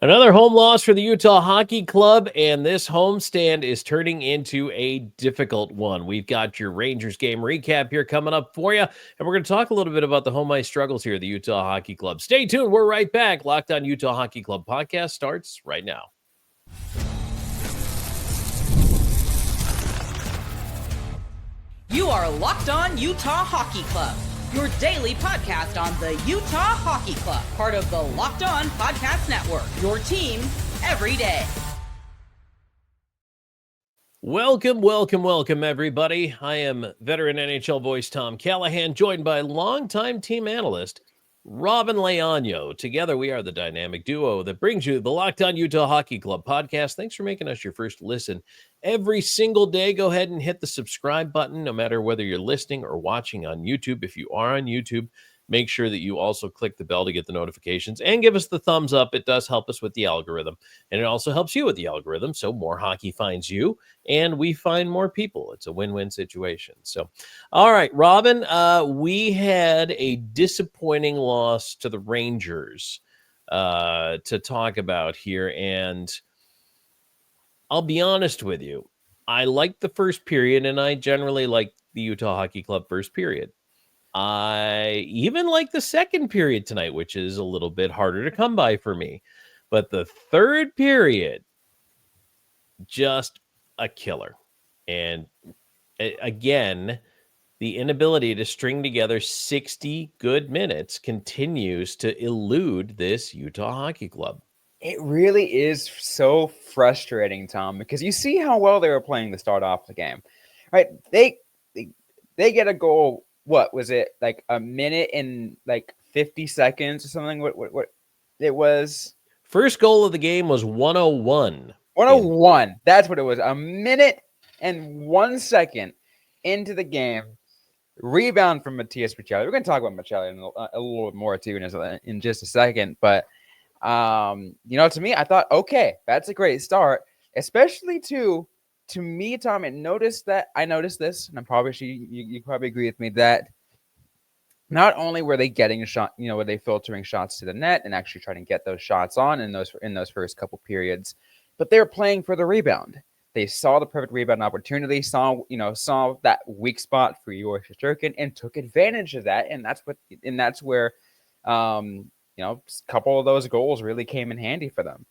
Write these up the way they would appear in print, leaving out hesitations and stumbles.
Another home loss for the Utah Hockey Club, and this homestand is turning into a difficult one. We've got your Rangers game recap here coming up for you, and we're going to talk a little bit about the home ice struggles here at the Utah Hockey Club. Stay tuned. We're right back. Locked On Utah Hockey Club podcast starts right now. You are Locked On Utah Hockey Club, your daily podcast on the Utah Hockey Club, part of the Locked On Podcast Network, your team every day. Welcome, everybody. I am veteran NHL voice Tom Callahan, joined by longtime team analyst Robyn Leaño. Together, we are the dynamic duo that brings you the Locked On Utah Hockey Club podcast. Thanks for making us your first listen every single day. Go ahead and hit the subscribe button, no matter whether you're listening or watching on YouTube. If you are on YouTube, make sure that you also click the bell to get the notifications and give us the thumbs up. It does help us with the algorithm, and it also helps you with the algorithm, so more hockey finds you, and we find more people. It's a win-win situation. So, all right, Robyn, we had a disappointing loss to the Rangers to talk about here, and I'll be honest with you. I liked the first period, and I generally like the Utah Hockey Club first period. I even like the second period tonight, which is a little bit harder to come by for me. But the third period, just a killer. And again, the inability to string together 60 good minutes continues to elude this Utah Hockey Club. It really is so frustrating, Tom, because you see how well they were playing to start off the game, right? They get a goal. What was it, like a minute and like 50 seconds or something? What it was? First goal of the game was 101. 101. That's what it was. A minute and 1 second into the game. Rebound from Mattias Maccelli. We're going to talk about Maccelli a little bit more too in just a second. But to me, I thought, okay, that's a great start, especially to me, Tom, I noticed this, and I'm probably sure you probably agree with me that not only were they getting a shot, were they filtering shots to the net and actually trying to get those shots on in those first couple periods, but they were playing for the rebound. They saw the perfect rebound opportunity, saw that weak spot for Juraj Shesterkin and took advantage of that, and that's where a couple of those goals really came in handy for them.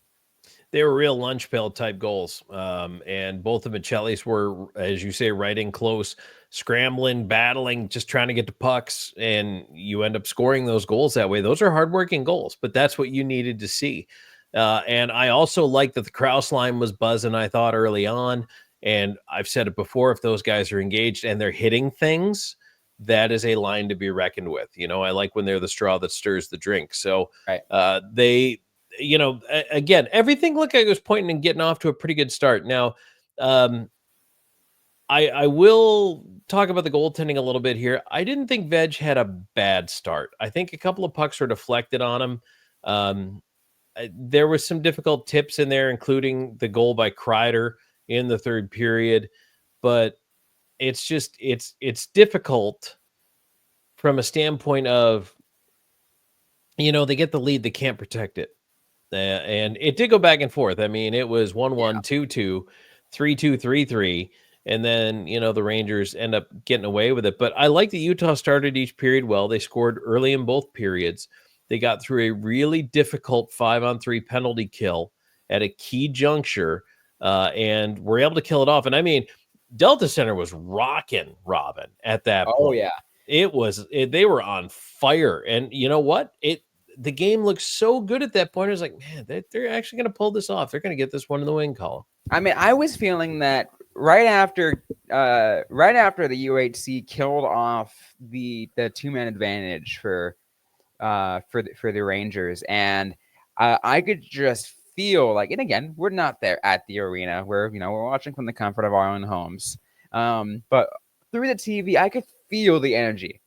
They were real lunch pail type goals. And both of Maccelli's were, as you say, right in close, scrambling, battling, just trying to get to pucks. And you end up scoring those goals that way. Those are hardworking goals, but that's what you needed to see. And I also like that the Krause line was buzzing, I thought, early on. And I've said it before, if those guys are engaged and they're hitting things, that is a line to be reckoned with. I like when they're the straw that stirs the drink. So right. Again, everything looked like it was pointing and getting off to a pretty good start. Now, I will talk about the goaltending a little bit here. I didn't think Veg had a bad start. I think a couple of pucks were deflected on him. There was some difficult tips in there, including the goal by Kreider in the third period. But it's just, it's difficult from a standpoint of, they get the lead, they can't protect it. And it did go back and forth. I mean, it was 1-1, 2-2, 3-2, 3-3. And then, the Rangers end up getting away with it. But I like that Utah started each period well. They scored early in both periods. They got through a really difficult 5-on-3 penalty kill at a key juncture and were able to kill it off. And I mean, Delta Center was rocking, Robyn, at that point. Oh, yeah. They were on fire. And you know what? The game looked so good at that point. I was like, man, they're actually going to pull this off. They're going to get this one in the win column. I mean, I was feeling that right after the UHC killed off the 2-man advantage for the Rangers, and I could just feel like, and again, we're not there at the arena. We're watching from the comfort of our own homes, but through the TV, I could feel the energy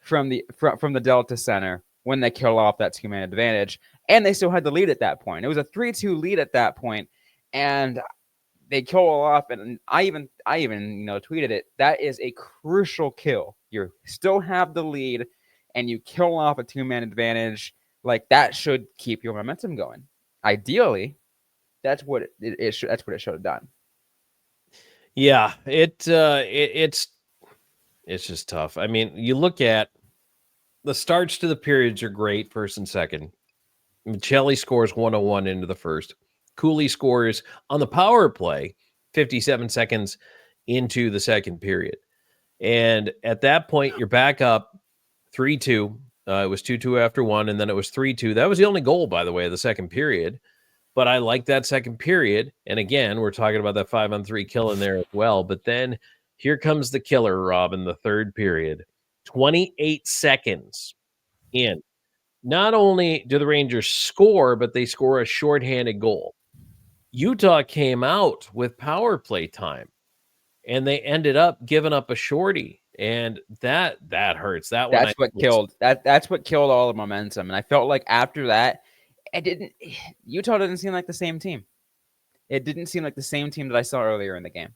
from the Delta Center when they kill off that 2-man advantage, and they still had the lead at that point. It was a 3-2 lead at that point, and they kill off. And I even tweeted it. That is a crucial kill. You still have the lead, and you kill off a 2-man advantage. Like, that should keep your momentum going. ideally, that's what that's what it should have done. Yeah, it's just tough. I mean, you look at the starts to the periods are great, first and second. Maccelli scores 101 into the first. Cooley scores on the power play 57 seconds into the second period. And at that point, you're back up 3-2. It was 2-2 after one, and then it was 3-2. That was the only goal, by the way, of the second period. But I like that second period. And again, we're talking about that 5-on-3 kill in there as well. But then here comes the killer, Rob, in the third period. 28 seconds in. Not only do the Rangers score, but they score a shorthanded goal. Utah came out with power play time, and they ended up giving up a shorty, and that hurts. That's what killed all the momentum. And I felt like after that, Utah didn't seem like the same team. It didn't seem like the same team that I saw earlier in the game.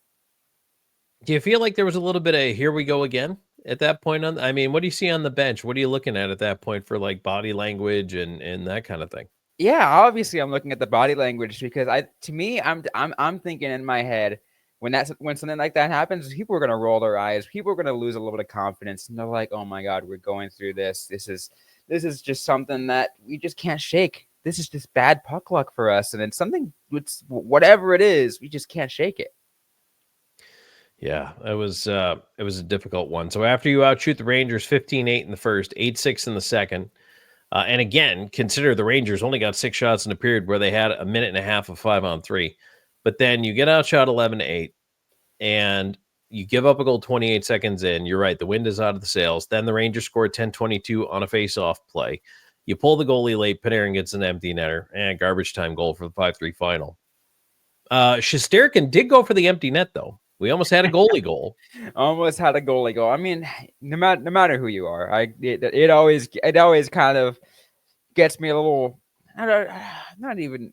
Do you feel like there was a little bit of here we go again at that point? I mean, what do you see on the bench? What are you looking at that point for like body language and that kind of thing? Yeah, obviously I'm looking at the body language because I'm thinking in my head when something like that happens, people are gonna roll their eyes, people are gonna lose a little bit of confidence, and they're like, oh my God, we're going through this. This is just something that we just can't shake. This is just bad puck luck for us, and it's something, whatever it is, we just can't shake it. Yeah, it was a difficult one. So after you outshoot the Rangers 15-8 in the first, 8-6 in the second, and again, consider the Rangers only got 6 shots in a period where they had a minute and a half of 5-on-3. But then you get outshot 11-8, and you give up a goal 28 seconds in. You're right, the wind is out of the sails. Then the Rangers score 10-22 on a face-off play. You pull the goalie late, Panarin gets an empty netter, and garbage time goal for the 5-3 final. Shesterkin did go for the empty net, though. We almost had a goalie goal. Almost had a goalie goal. I mean, no matter who you are, it always kind of gets me a little. Not even.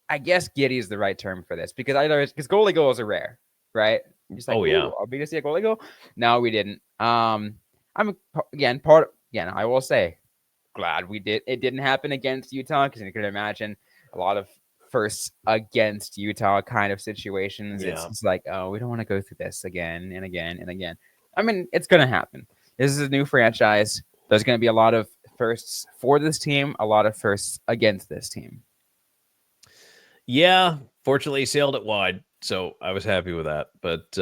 I guess giddy is the right term for this because goalie goals are rare, right? Just like, yeah, are we gonna see a goalie goal? No, we didn't. I will say, glad we did. It didn't happen against Utah because you can imagine a lot of first against Utah kind of situations. Yeah. It's like, oh, we don't want to go through this again and again and again. I mean, it's going to happen. This is a new franchise. There's going to be a lot of firsts for this team, a lot of firsts against this team. Yeah, fortunately sailed it wide, so I was happy with that. But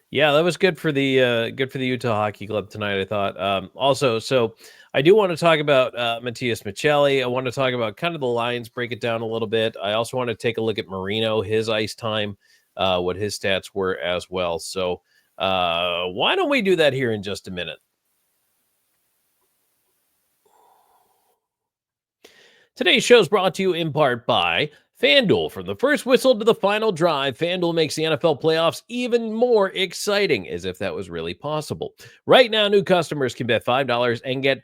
yeah, that was good for the Utah Hockey Club tonight, I thought. Also, so I do want to talk about Mattias Maccelli. I want to talk about kind of the lines, break it down a little bit. I also want to take a look at Marino, his ice time, what his stats were as well. So why don't we do that here in just a minute? Today's show is brought to you in part by FanDuel. From the first whistle to the final drive, FanDuel makes the NFL playoffs even more exciting, as if that was really possible. Right now, new customers can bet $5 and get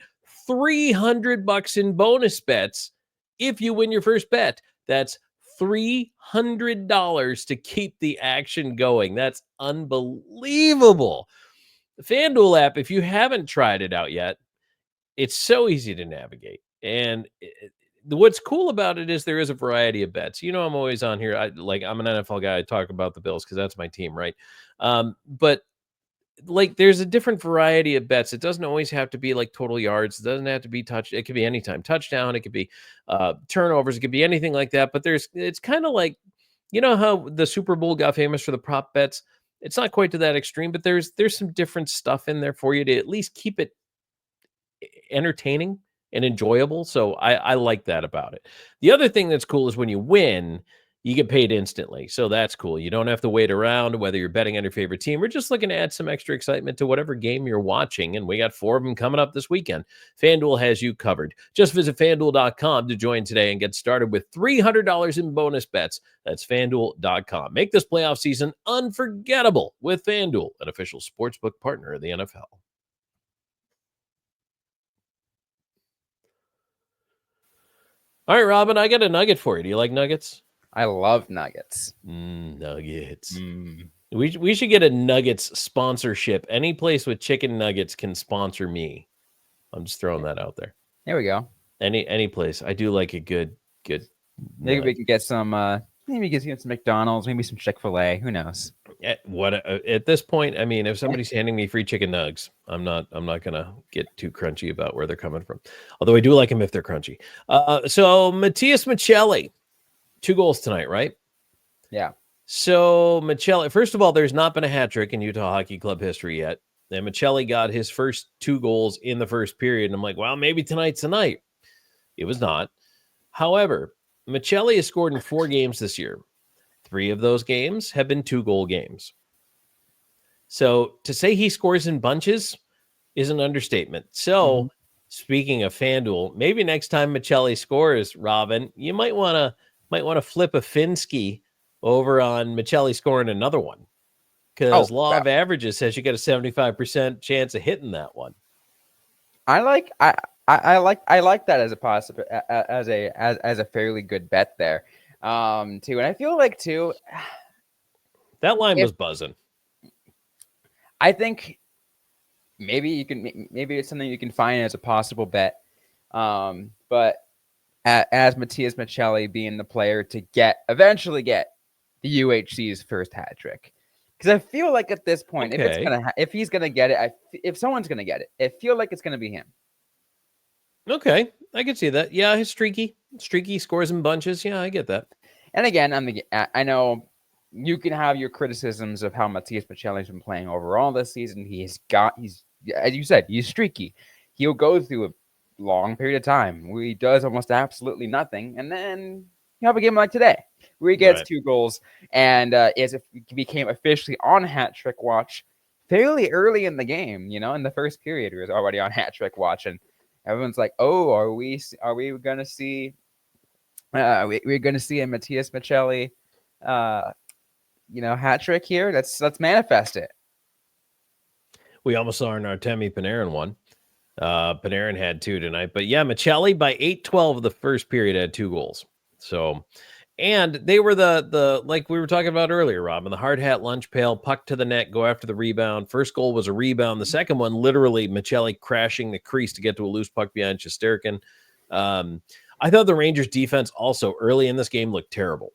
$300 in bonus bets if you win your first bet. That's $300 to keep the action going. That's unbelievable. The FanDuel app, if you haven't tried it out yet, it's so easy to navigate. And what's cool about it is there is a variety of bets. You know, I'm always on here. I'm an NFL guy. I talk about the Bills because that's my team, right? But like, there's a different variety of bets. It doesn't always have to be like total yards. It doesn't have to be it could be anytime touchdown. It could be turnovers. It could be anything like that. But it's kind of like, you know how the Super Bowl got famous for the prop bets? It's not quite to that extreme, but there's some different stuff in there for you to at least keep it entertaining and enjoyable. So I like that about it. The other thing that's cool is when you win, you get paid instantly. So that's cool. You don't have to wait around, whether you're betting on your favorite team or just looking to add some extra excitement to whatever game you're watching. And we got 4 of them coming up this weekend. FanDuel has you covered. Just visit FanDuel.com to join today and get started with $300 in bonus bets. That's FanDuel.com. Make this playoff season unforgettable with FanDuel, an official sportsbook partner of the NFL. All right, Robyn, I got a nugget for you. Do you like nuggets? I love nuggets. Nuggets. We should get a nuggets sponsorship. Any place with chicken nuggets can sponsor me. I'm just throwing that out there. There we go. Any place. I do like a good. Maybe we can get some. Maybe we can get some McDonald's. Maybe some Chick-fil-A. Who knows? At this point, I mean, if somebody's handing me free chicken nugs, I'm not gonna get too crunchy about where they're coming from. Although I do like them if they're crunchy. So Mattias Maccelli, 2 goals tonight, right? Yeah. So Maccelli, first of all, there's not been a hat trick in Utah Hockey Club history yet. And Maccelli got his first 2 goals in the first period. And I'm like, well, maybe tonight's the night. It was not. However, Maccelli has scored in 4 games this year. 3 of those games have been 2-goal games. So to say he scores in bunches is an understatement. So speaking of FanDuel, maybe next time Maccelli scores, Robyn, you might want to flip a Finsky over on Maccelli scoring another one, because law of averages says you get a 75% chance of hitting that one. I like that as a possible as a fairly good bet there, too. And I feel like too that line was buzzing. I think maybe it's something you can find as a possible bet, but as Mattias Maccelli being the player to eventually get the UHC's first hat trick, because I feel like at this point, if he's gonna get it, if someone's gonna get it, I feel like it's gonna be him. Okay, I can see that. Yeah, he's streaky scores in bunches. Yeah, I get that. And again, I know you can have your criticisms of how Mattias Maccelli's been playing overall this season. He's as you said, he's streaky. He'll go through a long period of time where he does almost absolutely nothing, and then you have a game like today where he gets 2 goals and became officially on hat trick watch fairly early in the game. In the first period, he was already on hat trick watch, and everyone's like, "Oh, are we going to see? We're going to see a Mattias Maccelli, hat trick here? Let's manifest it." We almost saw an Artemi Panarin one. Panarin had 2 tonight, but yeah, Maccelli by 8-12 of the first period had 2 goals. So, and they were the like we were talking about earlier, Robyn, the hard hat, lunch pail, puck to the net, go after the rebound. First goal was a rebound. The second one, literally Maccelli crashing the crease to get to a loose puck behind Shesterkin. I thought the Rangers defense also early in this game looked terrible.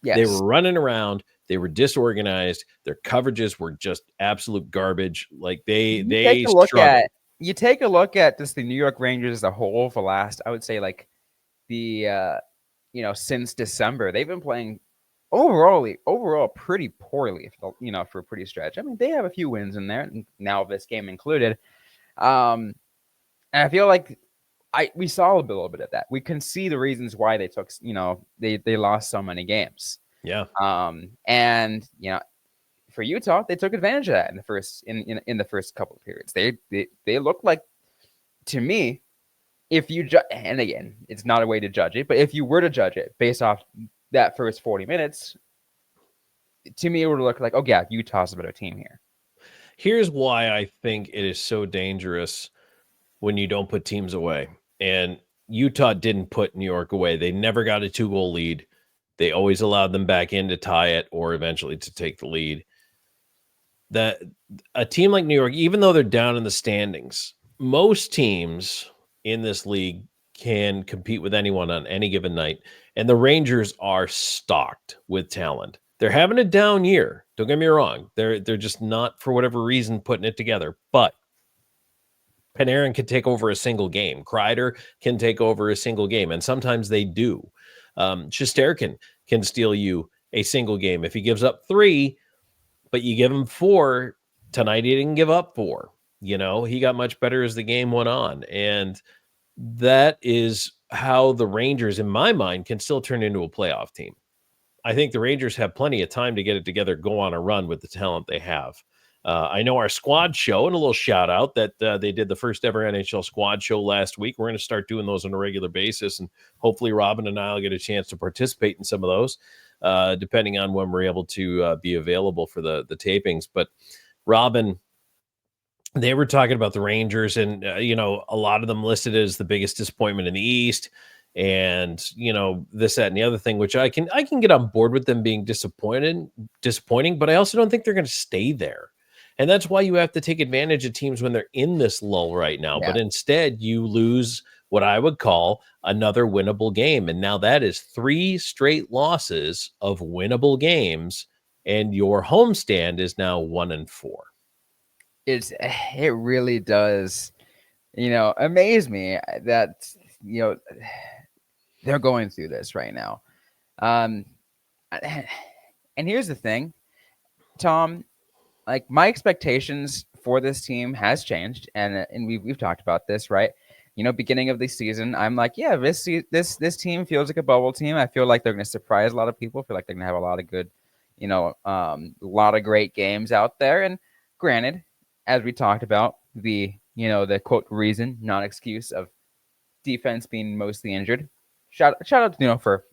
Yes. They were running around. They were disorganized. Their coverages were just absolute garbage. Like they struggled. You take a look at just the New York Rangers as a whole for last, I would say, like the since December, they've been playing overall pretty poorly, for a pretty stretch. I mean, they have a few wins in there, now this game included. And I feel like we saw a little bit of that. We can see the reasons why they took, they lost so many games. Yeah. And for Utah, they took advantage of that in the first couple of periods. They looked like, to me, if you and again, it's not a way to judge it, but if you were to judge it based off that first 40 minutes, to me, it would look like, oh yeah, Utah's a better team here. Here's why I think it is so dangerous when you don't put teams away. And Utah didn't put New York away. They never got a 2-goal lead. They always allowed them back in to tie it or eventually to take the lead. That a team like New York, even though they're down in the standings, most teams in this league can compete with anyone on any given night. And the Rangers are stocked with talent. They're having a down year. Don't get me wrong. They're just not, for whatever reason, putting it together. But Panarin can take over a single game. Kreider can take over a single game. And sometimes they do. Shesterkin can steal you a single game. If he gives up 3, but you give him 4, tonight he didn't give up 4. He got much better as the game went on. And that is how the Rangers, in my mind, can still turn into a playoff team. I think the Rangers have plenty of time to get it together, go on a run with the talent they have. I know our squad show, and a little shout out that they did the first ever NHL squad show last week. We're going to start doing those on a regular basis, and hopefully Robyn and I will get a chance to participate in some of those, depending on when we're able to be available for the tapings. But Robyn, they were talking about the Rangers, and a lot of them listed as the biggest disappointment in the East, and this, that, and the other thing, which I can get on board with them being disappointing, but I also don't think they're going to stay there. And that's why you have to take advantage of teams when they're in this lull right now. Yeah. But instead, you lose what I would call another winnable game. And now that is 3 straight losses of winnable games, and your homestand is now 1-4. It really does, amaze me that, they're going through this right now. And here's the thing, Tom, like my expectations for this team has changed, and we've talked about this, right? Beginning of the season, I'm like, yeah, this team feels like a bubble team. I feel like they're going to surprise a lot of people. I feel like they're going to have a lot of good, a lot of great games out there. And granted, as we talked about, the quote reason, not excuse of defense being mostly injured. Shout out, for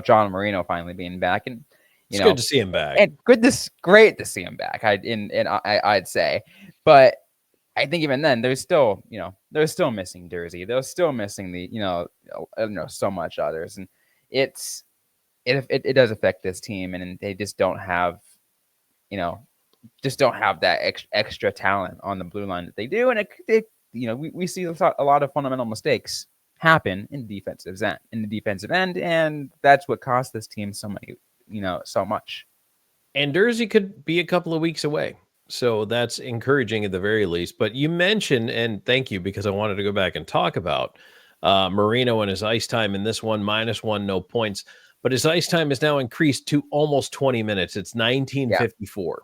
John Marino finally being back, and it's good to see him back, and great to see him back. I'd say, but I think even then they're still missing Jersey. They're still missing the so much others, and it does affect this team, and they just don't have that extra talent on the blue line that they do, and we see a lot of fundamental mistakes happen in the defensive end, and that's what cost this team so much. And Jersey could be a couple of weeks away, so that's encouraging at the very least. But you mentioned, and thank you, because I wanted to go back and talk about Marino and his ice time in this one, -1, no points, but his ice time is now increased to almost 20 minutes. It's 19:54,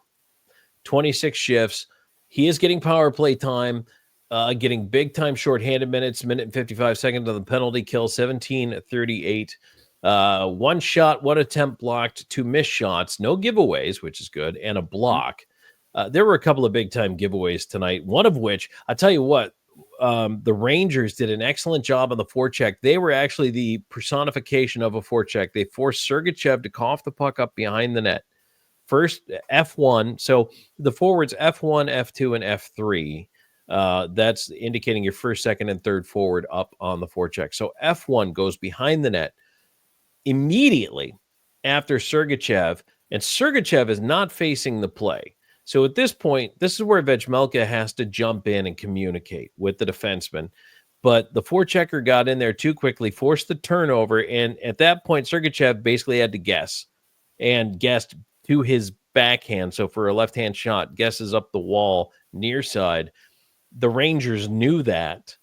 26 shifts. He is getting power play time, getting big time shorthanded minutes, minute and 55 seconds on the penalty kill, 17:38. 1 shot, 1 attempt blocked, 2 missed shots, no giveaways, which is good, and a block. There were a couple of big time giveaways tonight, one of which, I'll tell you what, the Rangers did an excellent job on the forecheck. They were actually the personification of a forecheck. They forced Sergachev to cough the puck up behind the net. First, F1. So the forwards F1, F2, and F3. That's indicating your first, second, and third forward up on the forecheck. So F1 goes behind the net immediately after Sergachev, and Sergachev is not facing the play. So at this point, this is where Vejmelka has to jump in and communicate with the defenseman. But the forechecker got in there too quickly, forced the turnover, and at that point, Sergachev basically had to guess, and guessed to his backhand. So for a left-hand shot, guesses up the wall near side. The Rangers knew that,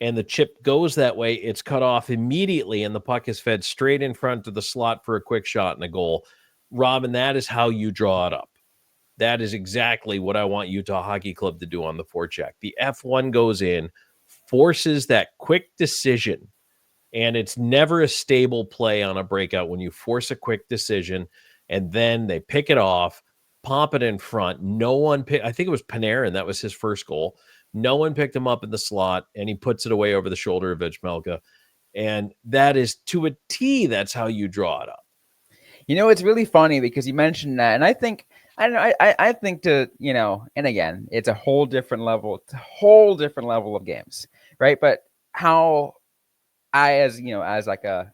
and the chip goes that way. It's cut off immediately, and the puck is fed straight in front of the slot for a quick shot and a goal. Robyn, that is how you draw it up. That is exactly what I want Utah Hockey Club to do on the forecheck. The F1 goes in, forces that quick decision, and it's never a stable play on a breakout when you force a quick decision, and then they pick it off, pop it in front. No one picked, I think it was Panarin, that was his first goal. No one picked him up in the slot, and he puts it away over the shoulder of Vejmelka. And that is to a T, that's how you draw it up. It's really funny because you mentioned that, and I think to, and again, it's a whole different level of games, right? But how I, as like a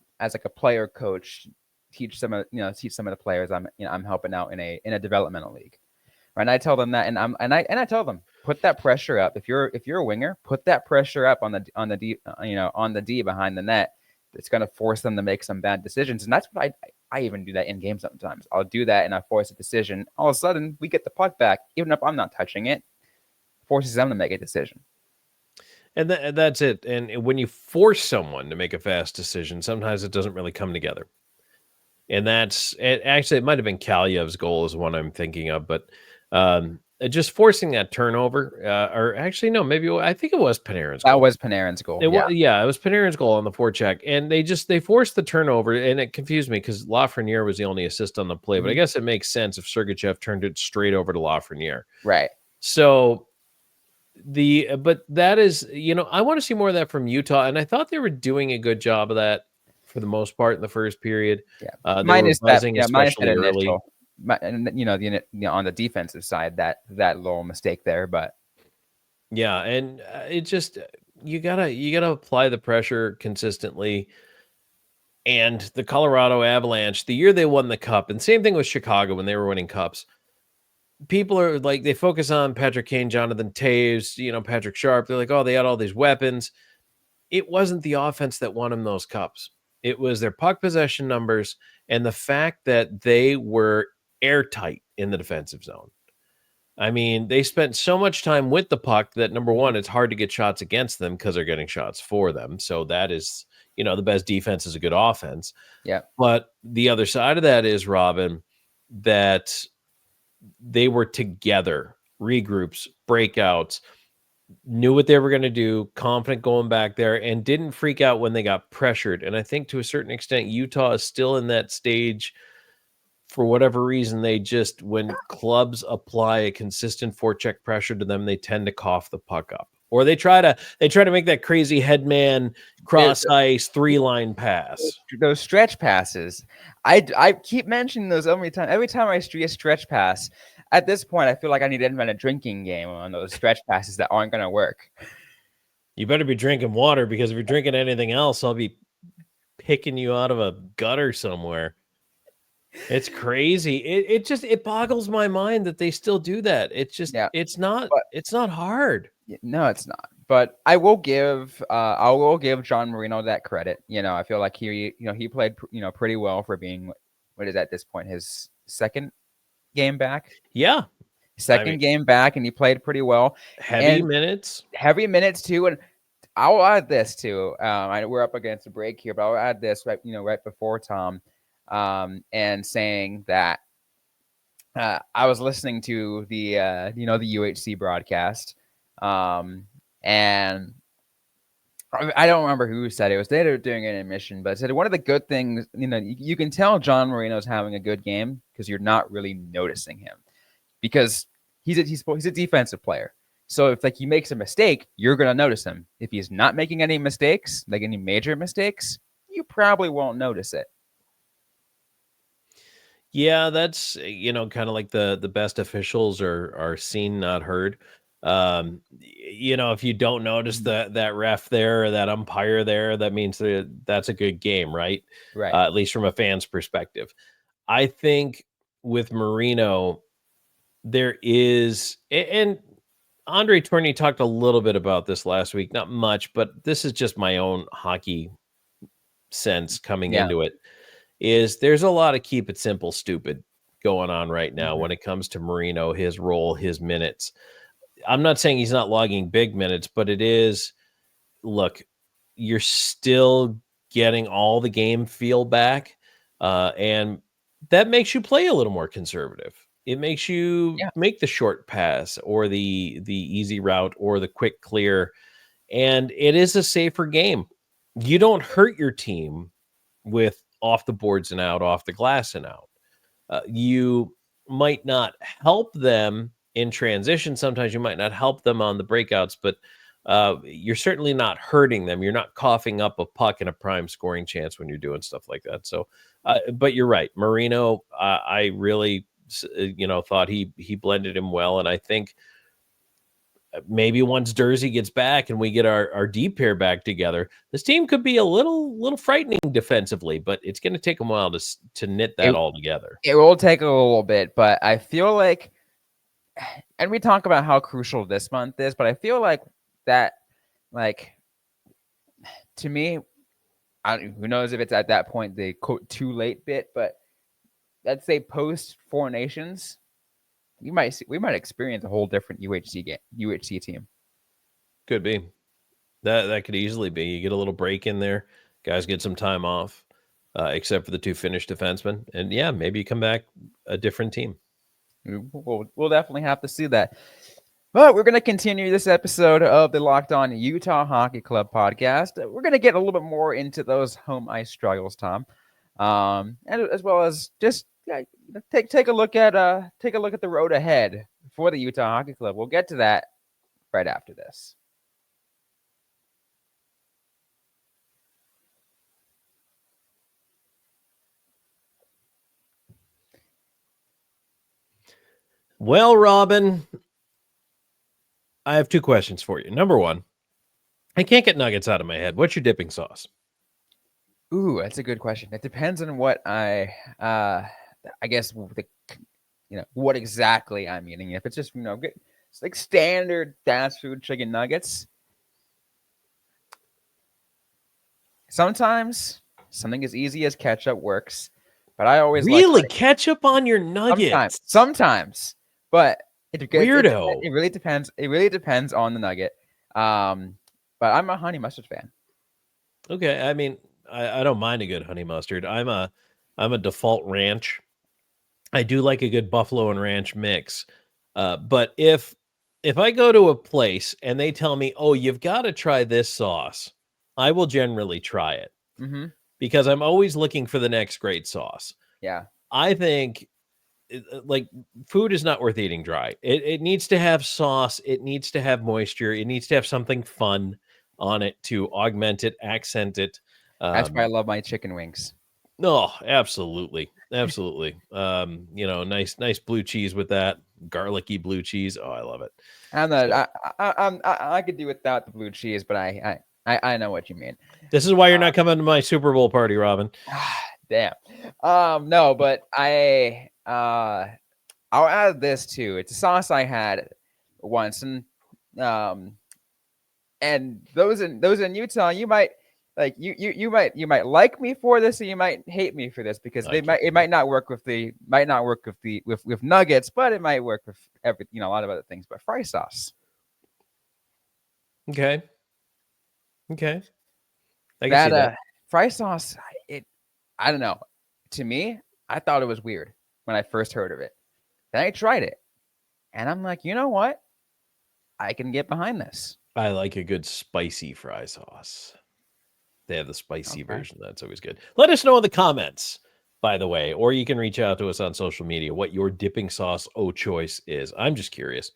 player coach, teach some of the players I'm helping out in a developmental league, right? And I tell them that, and I tell them, put that pressure up. If you're a winger, put that pressure up on the D behind the net. It's going to force them to make some bad decisions, and that's what I even do that in game sometimes. I'll do that, and I force a decision. All of a sudden, we get the puck back, even if I'm not touching it. Forces them to make a decision. And that's it. And when you force someone to make a fast decision, sometimes it doesn't really come together. And actually, it might have been Kalyev's goal is one I'm thinking of, but just forcing that turnover, or actually, no, maybe I think it was Panarin's goal. That was Panarin's goal. It was Panarin's goal on the forecheck, and they forced the turnover, and it confused me because Lafreniere was the only assist on the play, but I guess it makes sense if Sergachev turned it straight over to Lafreniere. Right. So but that is, I want to see more of that from Utah, and I thought they were doing a good job of that for the most part in the first period. Yeah. Minus especially early. On the defensive side, that little mistake there, but yeah, and it just you gotta apply the pressure consistently. And the Colorado Avalanche, the year they won the cup, and same thing with Chicago when they were winning cups. People are like, they focus on Patrick Kane, Jonathan Taves, Patrick Sharp. They're like, oh, they had all these weapons. it wasn't the offense that won them those cups. It was their puck possession numbers and the fact that they were airtight in the defensive zone. I mean, they spent so much time with the puck that, number one, it's hard to get shots against them because they're getting shots for them. So that is, the best defense is a good offense. Yeah. But the other side of that is, Robyn, that they were together, regroups, breakouts, knew what they were going to do, confident going back there, and didn't freak out when they got pressured. And I think to a certain extent, Utah is still in that stage. For whatever reason, they just, when clubs apply a consistent forecheck pressure to them, they tend to cough the puck up, or they try to make that crazy headman cross ice 3-line pass. Those stretch passes. I keep mentioning those every time. Every time I see a stretch pass, at this point, I feel like I need to invent a drinking game on those stretch passes that aren't going to work. You better be drinking water, because if you're drinking anything else, I'll be picking you out of a gutter somewhere. It's crazy. It boggles my mind that they still do that. It's just, it's not hard. No, it's not. But I will give John Marino that credit. I feel like he played, pretty well for being, what is at this point, his second game back? Yeah. Second game back, and he played pretty well. Heavy minutes too. And I'll add this too. We're up against a break here, but I'll add this right before Tom. And saying that I was listening to the the UHC broadcast, and I don't remember who said it. It was they were doing an admission, but it said one of the good things, you can tell John Marino's having a good game because you're not really noticing him, because he's a defensive player. So if he makes a mistake, you're gonna notice him. If he's not making any mistakes, like any major mistakes, you probably won't notice it. Yeah, that's kind of like the best officials are seen, not heard. If you don't notice that ref there or that umpire there, that means that's a good game, right? Right. At least from a fan's perspective. I think with Marino, there is, and Andre Tourigny talked a little bit about this last week, not much, but this is just my own hockey sense coming into it. Is there's a lot of keep it simple, stupid going on right now when it comes to Marino, his role, his minutes. I'm not saying he's not logging big minutes, but it is, look, you're still getting all the game feel back, and that makes you play a little more conservative. It makes you make the short pass or the easy route or the quick clear, and it is a safer game. You don't hurt your team with off the boards and out, off the glass and out. You might not help them in transition. Sometimes you might not help them on the breakouts, but you're certainly not hurting them. You're not coughing up a puck and a prime scoring chance when you're doing stuff like that. So, but you're right. Marino, I really, thought he blended him well. And I think maybe once Durzi gets back and we get our deep pair back together, this team could be a little frightening defensively, but it's going to take a while to knit that all together. It will take a little bit, but I feel like, and we talk about how crucial this month is, but I feel like that, to me, who knows if it's at that point, the quote too late bit, but let's say post Four Nations, we might experience a whole different UHC team. Could be. That could easily be. You get a little break in there, guys get some time off, except for the two Finnish defensemen, and maybe you come back a different team. We'll definitely have to see that. But we're going to continue this episode of the Locked On Utah Hockey Club podcast. We're going to get a little bit more into those home ice struggles, Tom, and as well as just take a look at the road ahead for the Utah Hockey Club. We'll get to that right after this. Well, Robyn, I have two questions for you. Number one, I can't get nuggets out of my head. What's your dipping sauce? Ooh, that's a good question. It depends on what I guess what exactly I'm eating. If it's just it's like standard fast food chicken nuggets, sometimes something as easy as ketchup works, but I always Really, like ketchup on your nuggets? Sometimes, but Weirdo. it really depends. It really depends on the nugget. But I'm a honey mustard fan. Okay, I mean, I don't mind a good honey mustard. I'm a default ranch. I do like a good buffalo and ranch mix. But if I go to a place and they tell me, "Oh, you've got to try this sauce," I will generally try it Mm-hmm. because I'm always looking for the next great sauce. Yeah. I think like food is not worth eating dry. It needs to have sauce. It needs to have moisture. It needs to have something fun on it to augment it, accent it. That's why I love my chicken wings. No, absolutely, absolutely. Nice blue cheese with that garlicky blue cheese. Oh, I love it. I could do without the blue cheese, but I know what you mean. This is why you're not coming to my Super Bowl party, Robyn. Damn. No, but I'll add this too. It's a sauce I had once, and those in Utah, you might like you might like me for this, or you might hate me for this because it might not work with with nuggets, but it might work with a lot of other things. But fry sauce. Okay. I can see that. Fry sauce. I don't know. To me, I thought it was weird when I first heard of it. Then I tried it, and I'm like, you know what? I can get behind this. I like a good spicy fry sauce. They have the spicy version. That's always good. Let us know in the comments, by the way, or you can reach out to us on social media what your dipping sauce choice is. I'm just curious.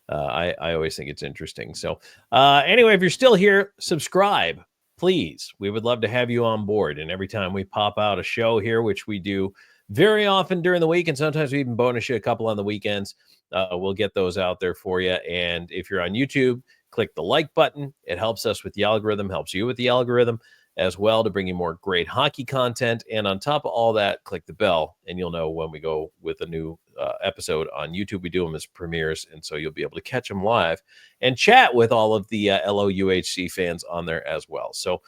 I always think it's interesting. So anyway, if you're still here, subscribe, please. We would love to have you on board. And every time we pop out a show here, which we do very often during the week, and sometimes we even bonus you a couple on the weekends, we'll get those out there for you. And if you're on YouTube, click the like button. It helps us with the algorithm, helps you with the algorithm as well to bring you more great hockey content. And on top of all that, click the bell and you'll know when we go with a new episode on YouTube. We do them as premieres, and so you'll be able to catch them live and chat with all of the LOUHC fans on there as well. So,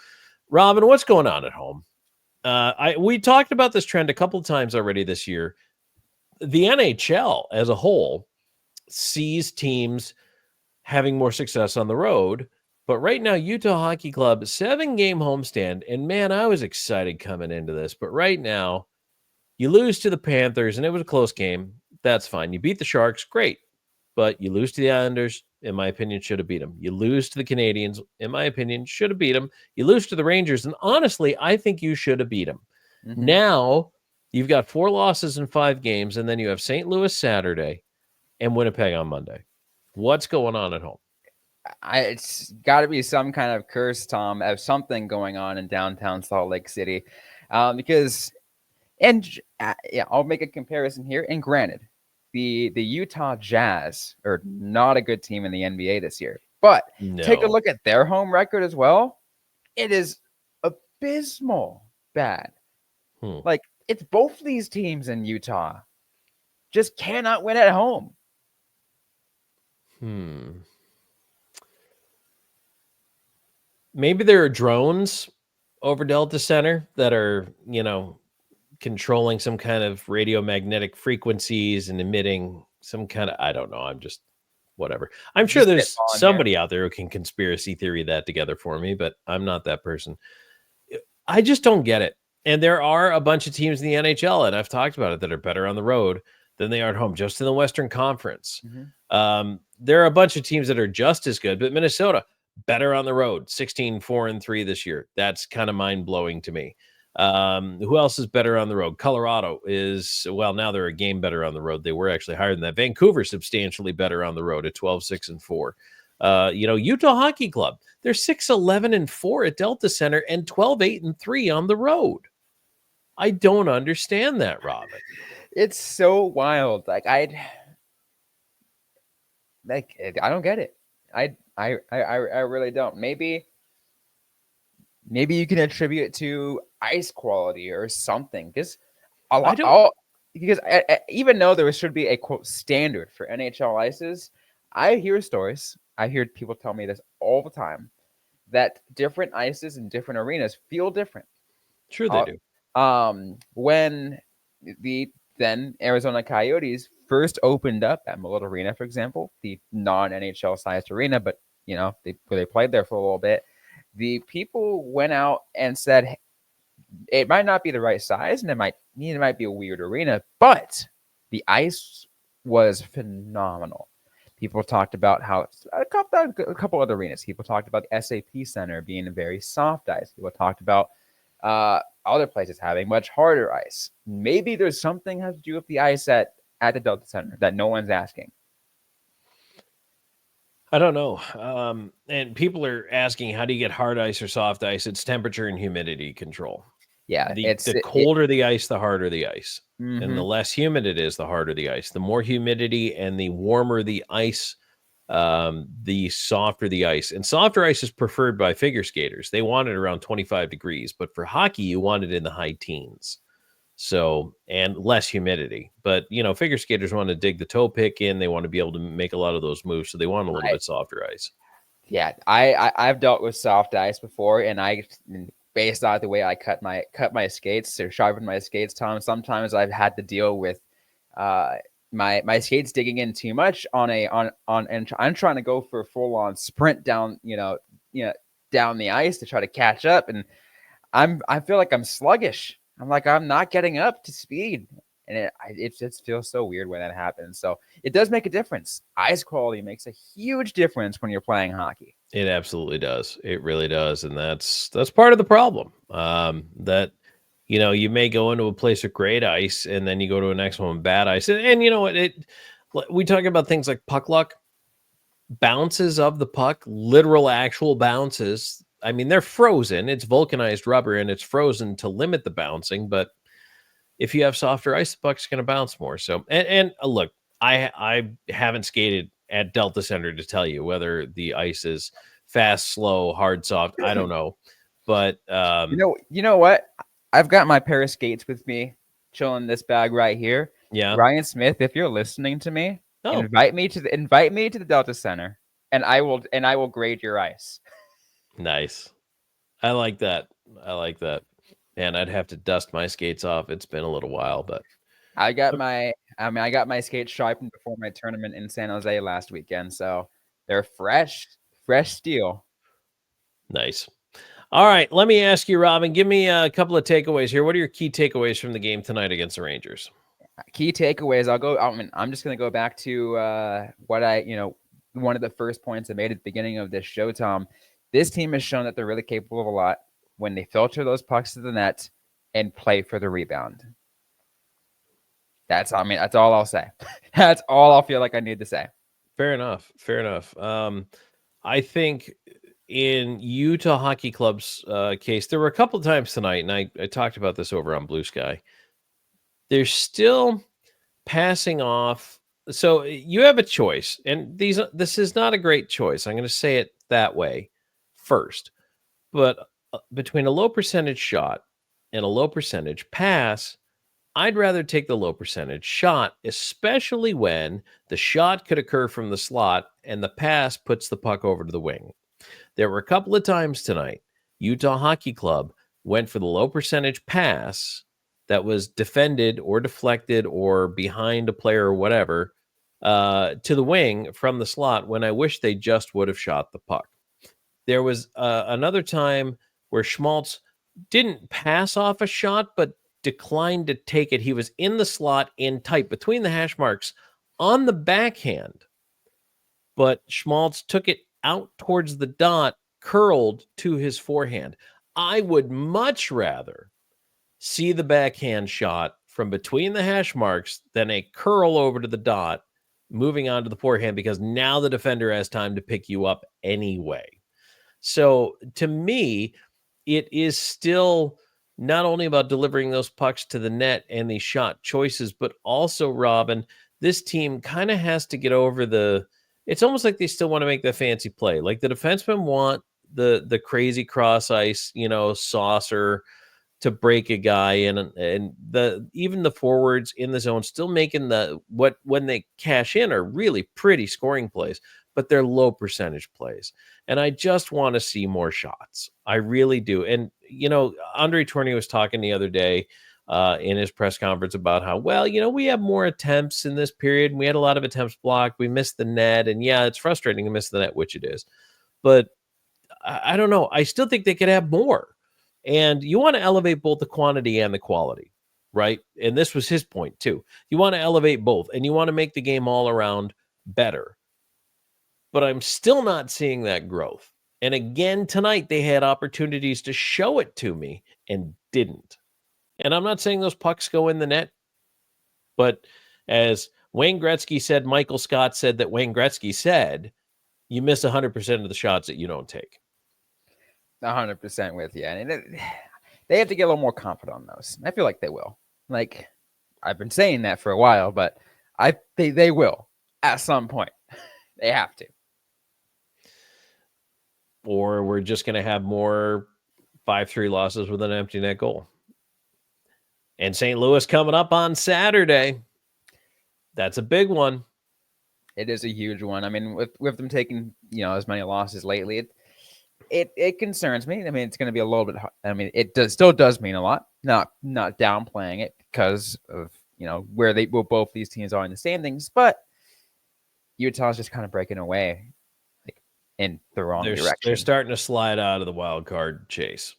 Robyn, what's going on at home? We talked about this trend a couple of times already this year. The NHL as a whole sees teams having more success on the road. But right now, Utah Hockey Club, 7-game homestand. And man, I was excited coming into this. But right now, you lose to the Panthers, and it was a close game. That's fine. You beat the Sharks, great. But you lose to the Islanders, in my opinion, should have beat them. You lose to the Canadians, in my opinion, should have beat them. You lose to the Rangers, and honestly, I think you should have beat them. Mm-hmm. Now, you've got 4 losses in 5 games, and then you have St. Louis Saturday and Winnipeg on Monday. What's going on at home? It's got to be some kind of curse, Tom, of something going on in downtown Salt Lake City, because, I'll make a comparison here. And granted, the Utah Jazz are not a good team in the NBA this year, but take a look at their home record as well. It is abysmal bad. Like, it's both these teams in Utah just cannot win at home. Maybe there are drones over Delta Center that are, controlling some kind of radiomagnetic frequencies and emitting some kind of, I don't know. I'm just whatever. I'm sure there's somebody out there who can conspiracy theory that together for me, but I'm not that person. I just don't get it. And there are a bunch of teams in the NHL, and I've talked about it, that are better on the road than they are at home, just in the Western Conference. There are a bunch of teams that are just as good, but Minnesota, better on the road, 16-4-3 this year. That's kind of mind-blowing to me. Who else is better on the road? Colorado is, well, now they're a game better on the road. They were actually higher than that. Vancouver, substantially better on the road at 12-6-4. Utah Hockey Club, they're 6-11-4 at Delta Center and 12-8-3 on the road. I don't understand that, Robyn. It's so wild. Like, I don't get it. I really don't. Maybe you can attribute it to ice quality or something. Because even though there should be a quote standard for NHL ices, I hear stories. I hear people tell me this all the time that different ices and different arenas feel different. Sure they do. When the then Arizona Coyotes first opened up at Mullet Arena, for example, the non-NHL sized arena, but where they played there for a little bit, the people went out and said it might not be the right size and it might be a weird arena, but the ice was phenomenal. People talked about how a couple other arenas. People talked about the SAP Center being a very soft ice. People talked about other places having much harder ice. Maybe there's something has to do with the ice at the Delta Center that no one's asking. I don't know. And people are asking, how do you get hard ice or soft ice? It's temperature and humidity control. Yeah, the colder the ice, the harder the ice. And the less humid it is, the harder the ice. The more humidity and the warmer the ice, the softer the ice. And softer ice is preferred by figure skaters. They want it around 25 degrees. But for hockey, you want it in the high teens. So, and less humidity. But, figure skaters want to dig the toe pick in. They want to be able to make a lot of those moves. So they want a little bit softer ice. Yeah, I've dealt with soft ice before, and based on the way I cut my skates or sharpen my skates, Tom, sometimes I've had to deal with my skates digging in too much and I'm trying to go for a full on sprint down down the ice to try to catch up, and I feel like I'm sluggish. I'm not getting up to speed, and it just feels so weird when that happens. So it does make a difference. Ice quality makes a huge difference when you're playing hockey. It absolutely does. It really does. And that's part of the problem. That, you may go into a place with great ice and then you go to a next one with bad ice. And you know what? We talk about things like puck luck, bounces of the puck, literal actual bounces. I mean, they're frozen. It's vulcanized rubber and it's frozen to limit the bouncing. But if you have softer ice, the puck's going to bounce more. So, and look, I haven't skated at Delta Center to tell you whether the ice is fast, slow, hard, soft. I don't know. But you know what? I've got my pair of skates with me, chilling in this bag right here. Yeah. Ryan Smith, if you're listening to me, invite me to the Delta Center, and I will grade your ice. Nice. I like that. And I'd have to dust my skates off. It's been a little while, but I got my skates sharpened before my tournament in San Jose last weekend, so they're fresh steel. Nice. All right, let me ask you, Robyn, give me a couple of takeaways here. What are your key takeaways from the game tonight against the Rangers? Key takeaways. I'm just going to go back to what one of the first points I made at the beginning of this show, Tom. This team has shown that they're really capable of a lot when they filter those pucks to the net and play for the rebound. That's all I'll say. That's all I'll feel like I need to say. Fair enough. I think in Utah Hockey Club's case, there were a couple of times tonight, and I talked about this over on Blue Sky. They're still passing off. So you have a choice, and this is not a great choice. I'm going to say it that way first. But between a low percentage shot and a low percentage pass, I'd rather take the low percentage shot, especially when the shot could occur from the slot and the pass puts the puck over to the wing. There were a couple of times tonight, Utah Hockey Club went for the low percentage pass that was defended or deflected or behind a player or whatever to the wing from the slot when I wish they just would have shot the puck. There was another time where Schmaltz didn't pass off a shot, but declined to take it. He was in the slot in tight between the hash marks on the backhand, but Schmaltz took it out towards the dot, curled to his forehand. I would much rather see the backhand shot from between the hash marks than a curl over to the dot, moving on to the forehand, because now the defender has time to pick you up anyway. So to me, it is still not only about delivering those pucks to the net and these shot choices, but also, Robyn, this team kind of has to get over it's almost like they still want to make the fancy play. Like the defensemen want the crazy cross ice, saucer to break a guy in, and even the forwards in the zone still making when they cash in are really pretty scoring plays. but they're low percentage plays. And I just want to see more shots. I really do. And, Andre Tournier was talking the other day in his press conference about how, we have more attempts in this period. And we had a lot of attempts blocked. We missed the net. And yeah, it's frustrating to miss the net, which it is. But I don't know. I still think they could have more. And you want to elevate both the quantity and the quality, right? And this was his point too. You want to elevate both, and you want to make the game all around better. But I'm still not seeing that growth. And again, tonight they had opportunities to show it to me and didn't. And I'm not saying those pucks go in the net, but as Wayne Gretzky said, Michael Scott said that Wayne Gretzky said, you miss 100% of the shots that you don't take. 100% with you. And they have to get a little more confident on those. I feel like they will. Like, I've been saying that for a while, but I think they will at some point. They have to. Or we're just going to have more 5-3 losses with an empty net goal. And St. Louis coming up on Saturday. That's a big one. It is a huge one. I mean, with them taking, as many losses lately, it concerns me. I mean, it's going to be a little bit. I mean, still does mean a lot. Not downplaying it because of where both these teams are in the standings, but Utah's just kind of breaking away, like in the wrong direction. They're starting to slide out of the wild card chase,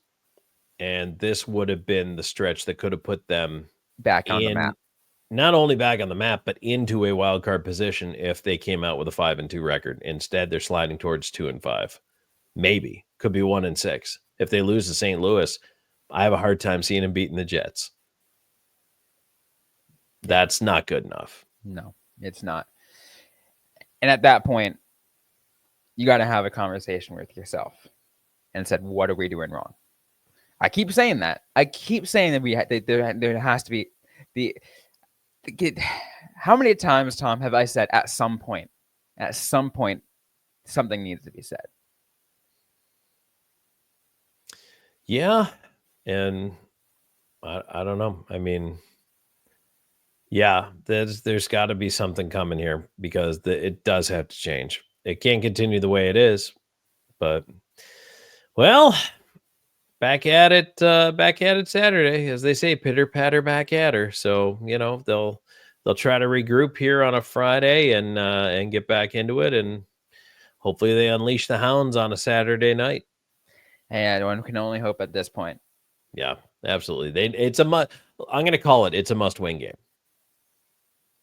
and this would have been the stretch that could have put them back on the map. Not only back on the map, but into a wild card position if they came out with a 5-2 record. Instead, they're sliding towards 2-5. Maybe. Could be 1-6. If they lose to St. Louis, I have a hard time seeing them beating the Jets. That's not good enough. No, it's not. And at that point, you got to have a conversation with yourself and said, what are we doing wrong? I keep saying that. I keep saying that there has to be how many times, Tom, have I said at some point, something needs to be said? Yeah. And I don't know. I mean, yeah, there's got to be something coming here because it does have to change. It can't continue the way it is. But, well, back at it Saturday, as they say, pitter patter back at her. So they'll try to regroup here on a Friday and get back into it, and hopefully they unleash the hounds on a Saturday night. And one can only hope at this point. Yeah, absolutely. I'm going to call it. It's a must-win game.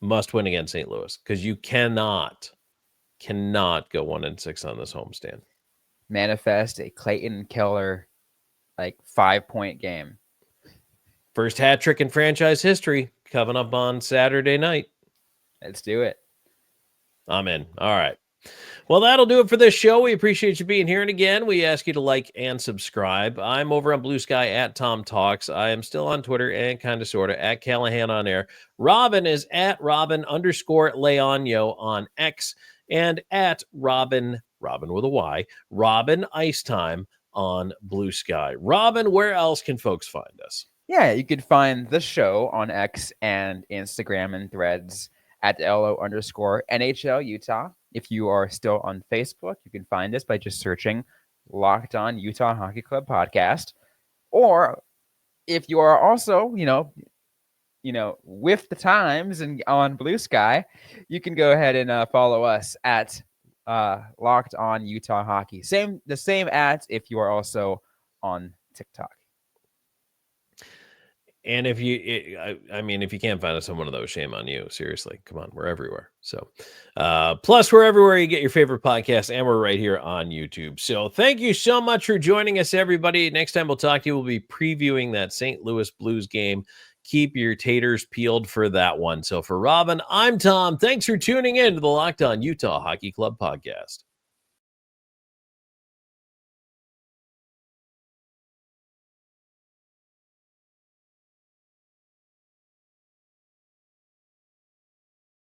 Must win against St. Louis because you cannot go 1-6 on this homestand. Manifest a Clayton Keller 5-point game. First hat trick in franchise history coming up on Saturday night. Let's do it. I'm in. All right. Well, that'll do it for this show. We appreciate you being here. And again, we ask you to like and subscribe. I'm over on Blue Sky at Tom Talks. I am still on Twitter and kind of sort of at Callahan on air. Robyn is at Robyn_Leaño on X and at Robyn with a Y, Robyn Ice Time on Blue Sky. Robyn, where else can folks find us? Yeah, you can find the show on X and Instagram and Threads at LO_NHL Utah. If you are still on Facebook, you can find us by just searching Locked On Utah Hockey Club Podcast. Or if you are also, with the times and on Blue Sky, you can go ahead and follow us at Locked On Utah Hockey. The same ads if you are also on TikTok. And if you can't find us on one of those, shame on you. Seriously, come on, we're everywhere. So, plus we're everywhere you get your favorite podcast, and we're right here on YouTube. So, thank you so much for joining us, everybody. Next time we'll talk to you, we'll be previewing that St. Louis Blues game. Keep your taters peeled for that one. So, for Robyn, I'm Tom. Thanks for tuning in to the Locked On Utah Hockey Club podcast.